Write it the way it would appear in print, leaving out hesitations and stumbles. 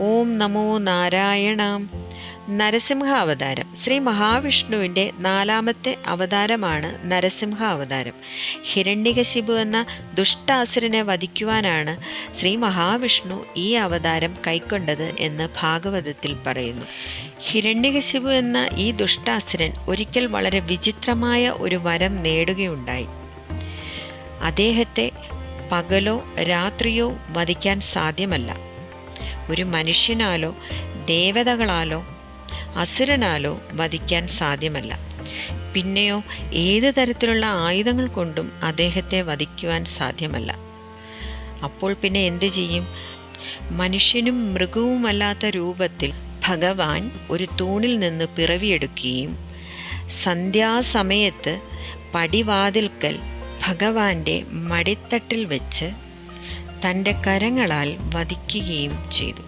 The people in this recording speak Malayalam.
ഓം നമോ നാരായണ. നരസിംഹ അവതാരം. ശ്രീ മഹാവിഷ്ണുവിൻ്റെ 4ാമത്തെ അവതാരമാണ് നരസിംഹ അവതാരം. ഹിരണ്യകശിപു എന്ന ദുഷ്ടാസുരനെ വധിക്കുവാനാണ് ശ്രീ മഹാവിഷ്ണു ഈ അവതാരം കൈക്കൊണ്ടത് എന്ന് ഭാഗവതത്തിൽ പറയുന്നു. ഹിരണ്യകശിപു എന്ന ഈ ദുഷ്ടാസുരൻ ഒരിക്കൽ വളരെ വിചിത്രമായ ഒരു വരം നേടുകയുണ്ടായി. അദ്ദേഹത്തെ പകലോ രാത്രിയോ വധിക്കാൻ സാധ്യമല്ല. ഒരു മനുഷ്യനാലോ ദേവതകളാലോ അസുരനാലോ വധിക്കാൻ സാധ്യമല്ല. പിന്നെയോ ഏത് തരത്തിലുള്ള ആയുധങ്ങൾ കൊണ്ടും അദ്ദേഹത്തെ വധിക്കുവാൻ സാധ്യമല്ല. അപ്പോൾ പിന്നെ എന്ത് ചെയ്യും? മനുഷ്യനും മൃഗവുമല്ലാത്ത രൂപത്തിൽ ഭഗവാൻ ഒരു തൂണിൽ നിന്ന് പിറവിയെടുക്കുകയും സന്ധ്യാസമയത്ത് പടിവാതിൽക്കൽ ഭഗവാന്റെ മടിത്തട്ടിൽ വെച്ച് തൻ്റെ കരങ്ങളാൽ വധിക്കുകയും ചെയ്തു.